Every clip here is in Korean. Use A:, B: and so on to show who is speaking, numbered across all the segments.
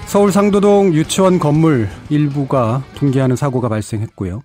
A: 서울 상도동 유치원 건물 일부가 붕괴하는 사고가 발생했고요.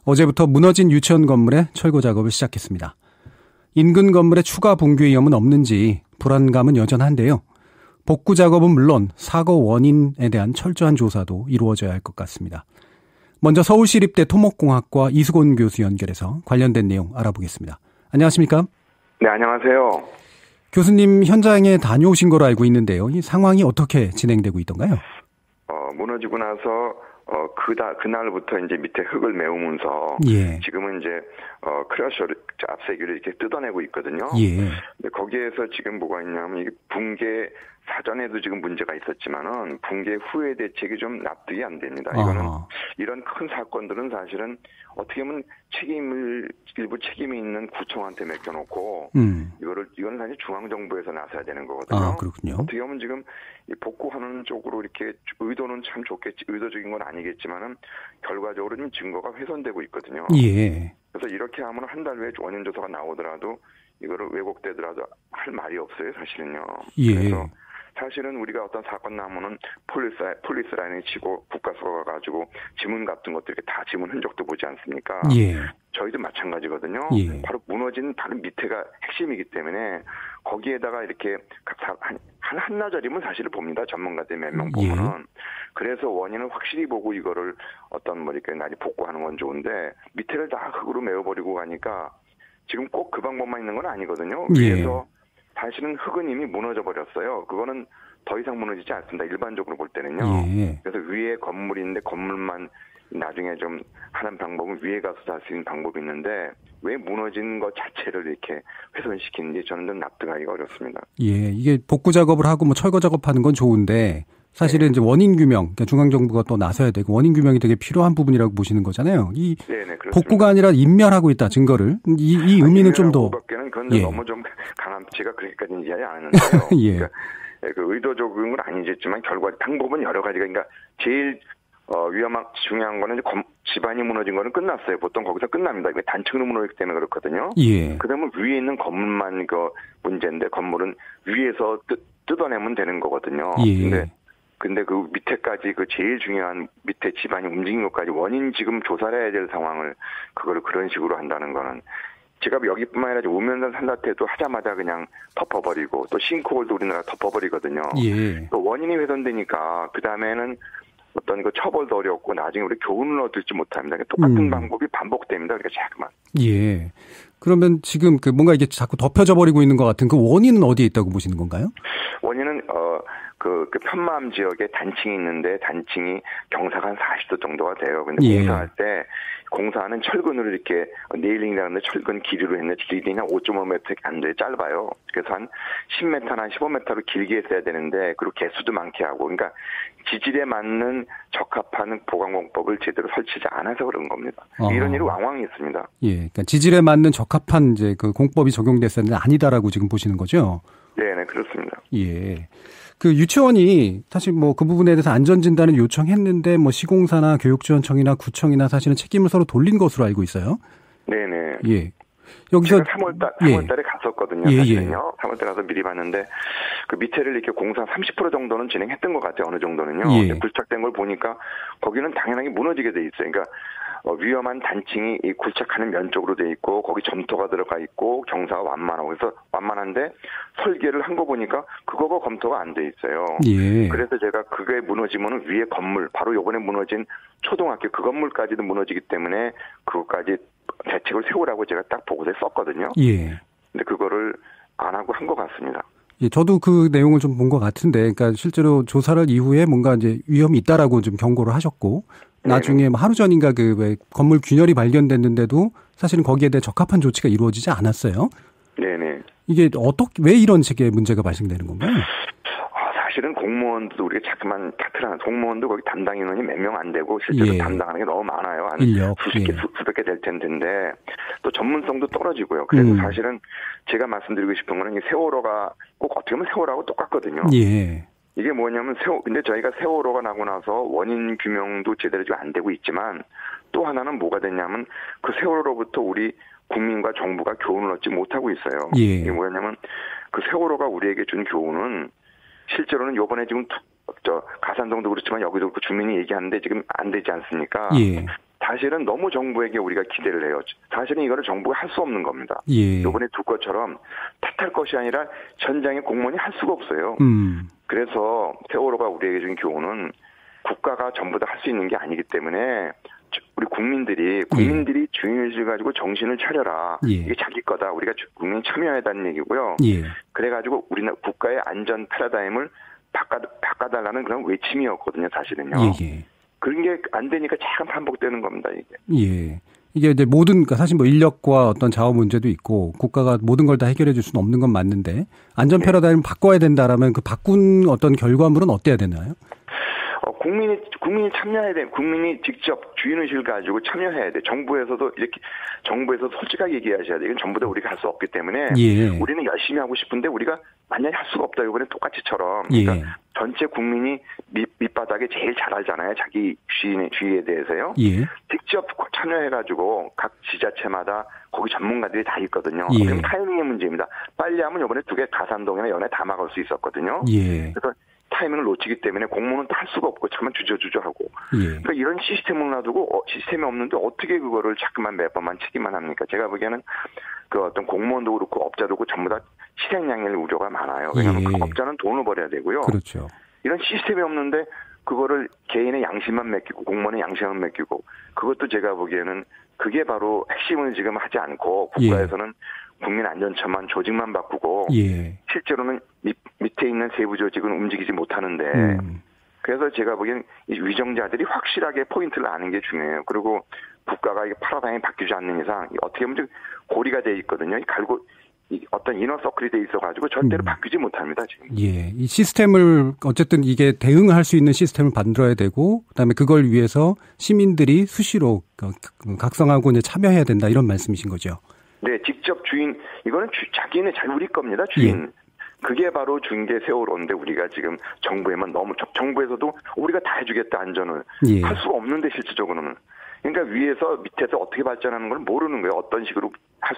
A: 어제부터 무너진 유치원 건물의 철거 작업을 시작했습니다. 인근 건물의 추가 붕괴 위험은 없는지 불안감은 여전한데요. 복구 작업은 물론 사고 원인에 대한 철저한 조사도 이루어져야 할 것 같습니다. 먼저 서울시립대 토목공학과 이수곤 교수 연결해서 관련된 내용 알아보겠습니다. 안녕하십니까?
B: 네, 안녕하세요.
A: 교수님 현장에 다녀오신 걸로 알고 있는데요. 이 상황이 어떻게 진행되고 있던가요?
B: 무너지고 나서 그날부터 이제 밑에 흙을 메우면서 지금은 이제 크러셔를 앞세기를 이렇게 뜯어내고 있거든요. 근데 거기에서 지금 뭐가 있냐면 이게 붕괴 사전에도 지금 문제가 있었지만은 붕괴 후의 대책이 좀 납득이 안 됩니다. 이거는 이런 큰 사건들은 사실은 어떻게 보면 일부 책임이 있는 구청한테 맡겨놓고 이거는 사실 중앙정부에서 나서야 되는 거거든요.
A: 그렇군요.
B: 어떻게 보면 지금 복구하는 쪽으로 이렇게 의도는 참 의도적인 건 아니겠지만은 결과적으로 좀 증거가 훼손되고 있거든요. 그래서 이렇게 하면 한 달 후에 원인 조사가 나오더라도 이거를 왜곡되더라도 할 말이 없어요, 사실은요. 그래서 사실은 우리가 어떤 사건 나면은 폴리스 라인에 치고 국가서가 가지고 지문 같은 것들 이렇게 다 지문 흔적도 보지 않습니까? 저희도 마찬가지거든요. 바로 무너진 바로 밑에가 핵심이기 때문에 거기에다가 이렇게 한나절이면 사실을 봅니다. 전문가들 몇 명 보면은. 그래서 원인을 확실히 보고 이거를 이렇게 날이 복구하는 건 좋은데 밑에를 다 흙으로 메워버리고 가니까 지금 꼭 그 방법만 있는 건 아니거든요. 위에서 사실은 흙은 이미 무너져 버렸어요. 그거는 더 이상 무너지지 않습니다. 일반적으로 볼 때는요. 그래서 위에 건물인데 건물만 나중에 좀 하는 방법은 위에 가서 할 수 있는 방법이 있는데 왜 무너진 것 자체를 이렇게 훼손시키는지 저는 좀 납득하기가 어렵습니다. 이게
A: 복구 작업을 하고 철거 작업하는 건 좋은데 사실은 이제 원인 규명, 그러니까 중앙정부가 또 나서야 되고 원인 규명이 되게 필요한 부분이라고 보시는 거잖아요. 복구가 아니라 인멸하고 있다, 증거를. 이 의미는 좀 더.
B: 그건 너무 좀 강한, 제가 그렇게까지는 이해하지 않았는데요. 그러니까 그 의도적인 건 아니겠지만 결과 방법은 여러 가지가, 그러니까 제일 중요한 거는 집안이 무너진 거는 끝났어요. 보통 거기서 끝납니다. 단층으로 무너지기 때문에 그렇거든요. 그다음에 위에 있는 건물만 문제인데 건물은 위에서 뜯어내면 되는 거거든요. 근데 그 밑에까지 제일 중요한 밑에 집안이 움직인 것까지 원인 지금 조사를 해야 될 상황을 그거를 그런 식으로 한다는 거는 제가 여기뿐만 아니라 우면산 산사태도 하자마자 그냥 덮어버리고 또 싱크홀도 우리나라 덮어버리거든요. 또 원인이 훼손되니까 그 다음에는 어떤 처벌도 어렵고 나중에 우리 교훈을 얻을지 못합니다. 똑같은 방법이 반복됩니다. 그러니까 자꾸만.
A: 그러면 지금 뭔가 이게 자꾸 덮여져 버리고 있는 것 같은 그 원인은 어디에 있다고 보시는 건가요?
B: 원인은 그 편마음 지역에 단층이 있는데 단층이 경사가 한 40도 정도가 돼요. 근데 공사할 때 공사하는 철근으로 이렇게 네일링이라는데 철근 길이로 했는데 길이는 한 5.5m밖에 안 돼, 짧아요. 그래서 한 10m나 한 15m로 길게 했어야 되는데 그리고 개수도 많게 하고 그러니까 지질에 맞는 적합한 보강공법을 제대로 설치지 않아서 그런 겁니다. 이런 일이 왕왕 있습니다.
A: 그러니까 지질에 맞는 적합한 이제 그 공법이 적용됐었는데 아니다라고 지금 보시는 거죠?
B: 네, 그렇습니다.
A: 그 유치원이 사실 그 부분에 대해서 안전진단을 요청했는데 시공사나 교육지원청이나 구청이나 사실은 책임을 서로 돌린 것으로 알고 있어요.
B: 여기서 제가 3월달에 갔었거든요. 사실은요. 3월달에 가서 미리 봤는데 그 밑에를 이렇게 공사 30% 정도는 진행했던 것 같아요. 어느 정도는요. 굴착된 걸 보니까 거기는 당연하게 무너지게 돼 있어요. 그러니까 위험한 단층이 이 굴착하는 면 쪽으로 돼 있고 거기 점토가 들어가 있고 경사가 완만하고 그래서 완만한데 설계를 한 거 보니까 그거가 검토가 안 돼 있어요. 그래서 제가 그게 무너지면 위에 건물 바로 요번에 무너진 초등학교 그 건물까지도 무너지기 때문에 그것까지 대책을 세우라고 제가 딱 보고서에 썼거든요. 근데 그거를 안 하고 한 것 같습니다.
A: 저도 그 내용을 좀 본 것 같은데, 그러니까 실제로 조사를 이후에 뭔가 이제 위험이 있다라고 좀 경고를 하셨고, 나중에 하루 전인가 왜 건물 균열이 발견됐는데도 사실은 거기에 대해 적합한 조치가 이루어지지 않았어요. 이게 왜 이런 식의 문제가 발생되는 건가요?
B: 사실은 공무원도 우리가 자꾸만 탓을 공무원도 거기 담당 인원이 몇 명 안 되고 실제로 담당하는 게 너무 많아요. 한 수백 개 될 텐데 또 전문성도 떨어지고요. 그래서 사실은 제가 말씀드리고 싶은 거는 세월호가 꼭 어떻게 보면 세월호하고 똑같거든요. 이게 뭐냐면 근데 저희가 세월호가 나고 나서 원인 규명도 제대로 좀 안 되고 있지만 또 하나는 뭐가 됐냐면 그 세월호로부터 우리 국민과 정부가 교훈을 얻지 못하고 있어요. 이게 뭐냐면 그 세월호가 우리에게 준 교훈은 실제로는 요번에 지금 가산동도 그렇지만 여기도 그렇고 주민이 얘기하는데 지금 안 되지 않습니까?
A: 예.
B: 사실은 너무 정부에게 우리가 기대를 해요. 사실은 이거를 정부가 할 수 없는 겁니다.
A: 예.
B: 이번에 두 것처럼 탓할 것이 아니라 현장의 공무원이 할 수가 없어요. 그래서 세월호가 우리에게 준 교훈은 국가가 전부 다 할 수 있는 게 아니기 때문에 우리 국민들이 주인의식을 가지고 정신을 차려라.
A: 예.
B: 이게 자기 거다. 우리가 국민이 참여해야 한다는 얘기고요.
A: 예.
B: 그래가지고 우리나라 국가의 안전 패러다임을 바꿔달라는 그런 외침이었거든요. 사실은요.
A: 예.
B: 그런 게 안 되니까 자꾸 반복되는 겁니다. 이게.
A: 예. 이게 이제 그러니까 사실 뭐 인력과 어떤 자원 문제도 있고 국가가 모든 걸 다 해결해 줄 수는 없는 건 맞는데 안전 패러다임을 바꿔야 된다라면 그 바꾼 어떤 결과물은 어때야 되나요?
B: 국민이 참여해야 돼. 국민이 직접 주인의식을 가지고 참여해야 돼. 정부에서도 솔직하게 얘기하셔야 돼. 이건 전부 다 우리가 할 수 없기 때문에
A: 예.
B: 우리는 열심히 하고 싶은데 우리가 만약에 할 수가 없다. 이번에 똑같이처럼. 그러니까
A: 예.
B: 전체 국민이 밑바닥에 제일 잘 알잖아요. 자기 주의에 대해서요.
A: 예.
B: 직접 참여해가지고 각 지자체마다 거기 전문가들이 다 있거든요.
A: 예.
B: 그럼 타이밍의 문제입니다. 빨리 하면 이번에 두 개 가산동이나 연에 다 막을 수 있었거든요.
A: 예.
B: 그래서 타이밍을 놓치기 때문에 공무원은 또 할 수가 없고 잠깐 주저하고.
A: 예.
B: 그러니까 이런 시스템을 놔두고 시스템이 없는데 어떻게 그거를 자꾸만 몇 번만 치기만 합니까? 제가 보기에는 그 어떤 공무원도 그렇고 업자도 그렇고 전부 다 실행량의 우려가 많아요. 왜냐하면 그 업자는 돈을 벌어야 되고요.
A: 그렇죠.
B: 이런 시스템이 없는데 그거를 개인의 양심만 맡기고 공무원의 양심만 맡기고 그것도 제가 보기에는 그게 바로 핵심을 지금 하지 않고 국가에서는 국민안전처만 조직만 바꾸고 실제로는 밑에 있는 세부 조직은 움직이지 못하는데 그래서 제가 보기엔 이 위정자들이 확실하게 포인트를 아는 게 중요해요. 그리고 국가가 이게 파라다임이 바뀌지 않는 이상 어떻게 보면 고리가 돼 있거든요. 어떤 이너서클이 돼 있어가지고 절대로 바뀌지 못합니다, 지금.
A: 예. 이 시스템을, 어쨌든 이게 대응할 수 있는 시스템을 만들어야 되고, 그 다음에 그걸 위해서 시민들이 수시로 각성하고 이제 참여해야 된다, 이런 말씀이신 거죠.
B: 네, 직접 이거는 자기네 잘 우리 겁니다, 주인. 예. 그게 바로 중개 세월호인데 우리가 지금 정부에서도 우리가 다 해주겠다, 안전을. 할 수가 없는데, 실질적으로는. 그러니까 위에서 밑에서 어떻게 발전하는 걸 모르는 거예요. 어떤 식으로 할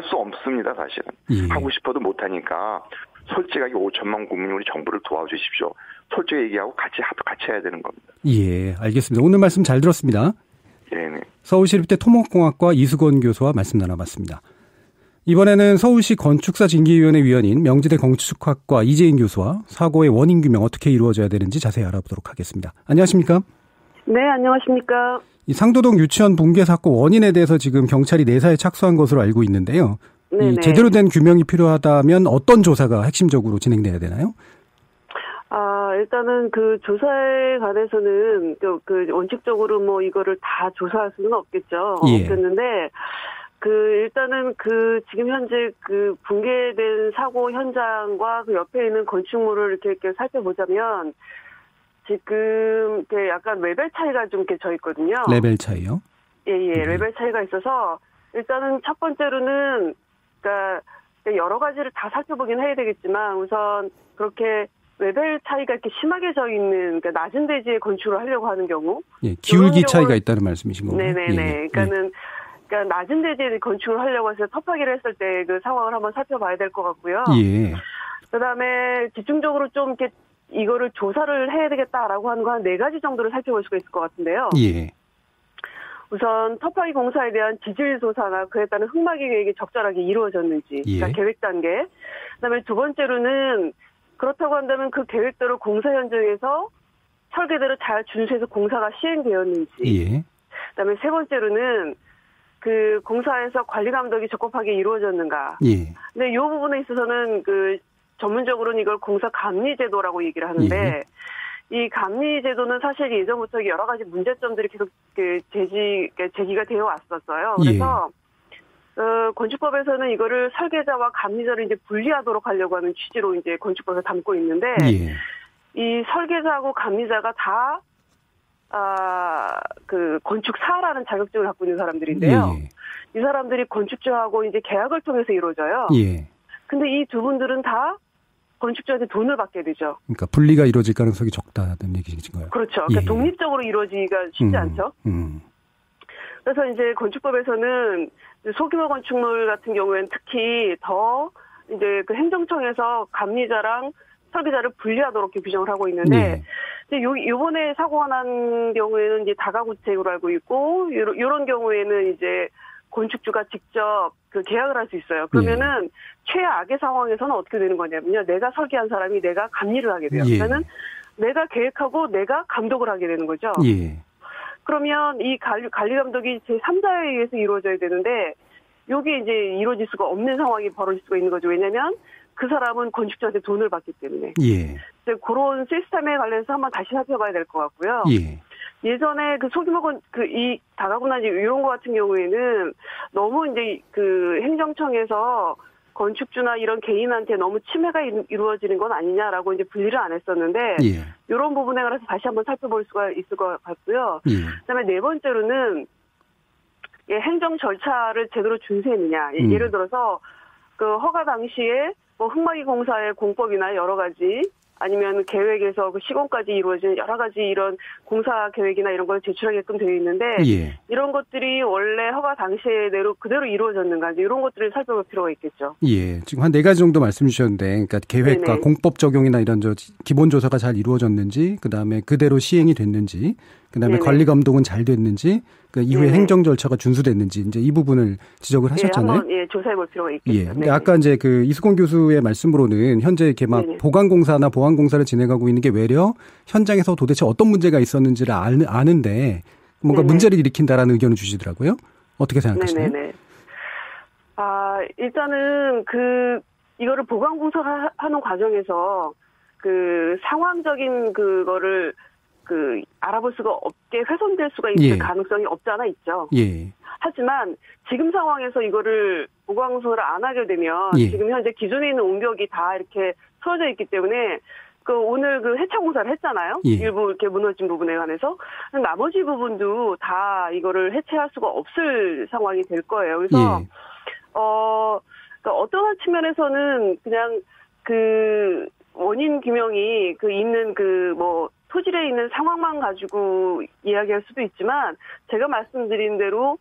B: 수 없습니다, 사실은. 하고 싶어도 못하니까 솔직하게 5천만 국민이 우리 정부를 도와주십시오. 솔직히 얘기하고 같이 해야 되는 겁니다. 예,
A: 알겠습니다. 오늘 말씀 잘 들었습니다.
B: 네.
A: 서울시립대 토목공학과 이수건 교수와 말씀 나눠봤습니다. 이번에는 서울시 건축사 징계위원회 위원인 명지대 건축학과 이재인 교수와 사고의 원인 규명 어떻게 이루어져야 되는지 자세히 알아보도록 하겠습니다. 안녕하십니까?
C: 네, 안녕하십니까?
A: 이 상도동 유치원 붕괴 사고 원인에 대해서 지금 경찰이 내사에 착수한 것으로 알고 있는데요. 이 제대로 된 규명이 필요하다면 어떤 조사가 핵심적으로 진행돼야 되나요?
C: 일단은 그 조사에 관해서는 원칙적으로 뭐 이거를 다 조사할 수는 없겠죠. 없겠는데 일단은 지금 현재 붕괴된 사고 현장과 그 옆에 있는 건축물을 이렇게 살펴보자면 지금 약간 레벨 차이가 좀 이렇게 져 있거든요.
A: 레벨 차이요?
C: 예, 레벨 차이가 있어서 일단은 첫 번째로는 그러니까 여러 가지를 다 살펴보긴 해야 되겠지만 우선 그렇게 레벨 차이가 이렇게 심하게 져 있는 그러니까 낮은 대지에 건축을 하려고 하는 경우,
A: 기울기 차이가 있다는 말씀이신 거예요?
C: 네네네. 그러니까 낮은 대지에 건축을 하려고 해서 터파기를 했을 때 그 상황을 한번 살펴봐야 될 것 같고요. 그다음에 집중적으로 좀 이렇게 이거를 조사를 해야 되겠다라고 하는 거 한 4가지 정도를 살펴볼 수가 있을 것 같은데요. 우선 터파기 공사에 대한 지질 조사나 그에 따른 흙막이 계획이 적절하게 이루어졌는지, 그러니까 계획 단계. 그다음에 두 번째로는 그렇다고 한다면 그 계획대로 공사 현장에서 설계대로 잘 준수해서 공사가 시행되었는지. 그다음에 세 번째로는 그 공사에서 관리 감독이 적법하게 이루어졌는가. 근데 이 부분에 있어서는 전문적으로는 이걸 공사 감리 제도라고 얘기를 하는데 이 감리 제도는 사실 예전부터 여러 가지 문제점들이 계속 제기가 되어 왔었어요. 그래서 건축법에서는 이거를 설계자와 감리자를 이제 분리하도록 하려고 하는 취지로 이제 건축법에서 담고 있는데 이 설계자하고 감리자가 다 건축사라는 자격증을 갖고 있는 사람들인데요. 이 사람들이 건축주하고 이제 계약을 통해서 이루어져요. 근데 이 두 분들은 다 건축주한테 돈을 받게 되죠.
A: 그러니까 분리가 이루어질 가능성이 적다는 얘기인가요?
C: 그렇죠. 그러니까 독립적으로 이루어지기가 쉽지 않죠. 그래서 이제 건축법에서는 소규모 건축물 같은 경우에는 특히 더 이제 행정청에서 감리자랑 설계자를 분리하도록 규정을 하고 있는데, 요번에 사고가 난 경우에는 이제 다가구택으로 알고 있고, 요런 경우에는 이제 건축주가 직접 그 계약을 할 수 있어요. 그러면은 최악의 상황에서는 어떻게 되는 거냐면요. 내가 설계한 사람이 내가 감리를 하게 돼요. 그러면은 내가 계획하고 내가 감독을 하게 되는 거죠. 그러면 이 관리 감독이 제3자에 의해서 이루어져야 되는데, 요게 이제 이루어질 수가 없는 상황이 벌어질 수가 있는 거죠. 왜냐면 그 사람은 건축주한테 돈을 받기 때문에. 그런 시스템에 관련해서 한번 다시 살펴봐야 될 것 같고요. 예전에 그 소규모 이 다가구나 이런 거 같은 경우에는 너무 이제 그 행정청에서 건축주나 이런 개인한테 너무 침해가 이루어지는 건 아니냐라고 이제 분리를 안 했었는데, 이런 부분에 관해서 다시 한번 살펴볼 수가 있을 것 같고요. 그다음에 네 번째로는 행정 절차를 제대로 준수했느냐. 예를 들어서 그 허가 당시에 뭐 흙막이 공사의 공법이나 여러 가지, 아니면 계획에서 그 시공까지 이루어진 여러 가지 이런 공사 계획이나 이런 걸 제출하게끔 되어 있는데, 이런 것들이 원래 허가 당시에 그대로 이루어졌는가, 이런 것들을 살펴볼 필요가 있겠죠.
A: 지금 한 4가지 정도 말씀 주셨는데, 그러니까 계획과 공법 적용이나 이런 기본 조사가 잘 이루어졌는지, 그 다음에 그대로 시행이 됐는지, 그 다음에 관리 감독은 잘 됐는지, 그 이후에 행정 절차가 준수됐는지, 이제 이 부분을 지적을 하셨잖아요.
C: 한번 조사해 볼 필요가 있겠죠.
A: 근데 아까 이제 그 이수건 교수의 말씀으로는 현재 이렇게 막 보강공사나 보완공사를 진행하고 있는 게 외려 현장에서 도대체 어떤 문제가 있었는지를 아는데 뭔가 문제를 일으킨다라는 의견을 주시더라고요. 어떻게 생각하시나요?
C: 일단은 이거를 보강공사 하는 과정에서 그 상황적인 그거를 알아볼 수가 없게 훼손될 수가 있을 가능성이 없지 않아 있죠. 하지만 지금 상황에서 이거를 보강공사를 안 하게 되면 지금 현재 기존에 있는 옹벽이 다 이렇게 서져 있기 때문에 오늘 해체 공사를 했잖아요. 일부 이렇게 무너진 부분에 관해서 나머지 부분도 다 이거를 해체할 수가 없을 상황이 될 거예요. 그래서 그러니까 어떤 측면에서는 그냥 원인 규명이 있는 토질에 있는 상황만 가지고 이야기할 수도 있지만, 제가 말씀드린 대로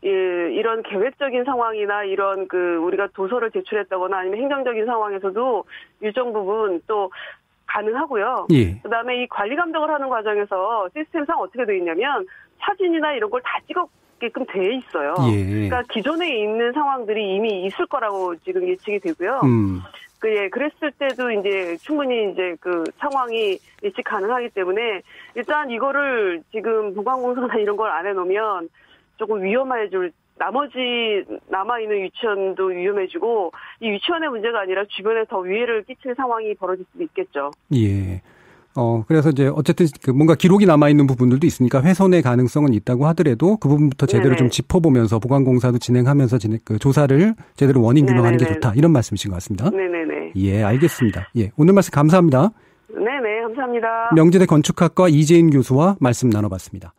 C: 이런 계획적인 상황이나 이런 우리가 도서를 제출했다거나 아니면 행정적인 상황에서도 일정 부분 또 가능하고요. 그다음에 이 관리 감독을 하는 과정에서 시스템상 어떻게 되어 있냐면 사진이나 이런 걸 다 찍게끔 돼 있어요. 그러니까 기존에 있는 상황들이 이미 있을 거라고 지금 예측이 되고요. 그랬을 때도 이제 충분히 이제 상황이 예측 가능하기 때문에, 일단 이거를 지금 보강공사나 이런 걸 안 해놓으면 조금 위험해질, 나머지 남아있는 유치원도 위험해지고, 이 유치원의 문제가 아니라 주변에 더 위해를 끼칠 상황이 벌어질 수도 있겠죠.
A: 그래서 이제 어쨌든 뭔가 기록이 남아있는 부분들도 있으니까 훼손의 가능성은 있다고 하더라도 그 부분부터 제대로 좀 짚어보면서 보강공사도 진행하면서 조사를 제대로 원인 규명하는 게 좋다. 이런 말씀이신 것 같습니다. 알겠습니다. 오늘 말씀 감사합니다.
C: 감사합니다.
A: 명지대 건축학과 이재인 교수와 말씀 나눠봤습니다.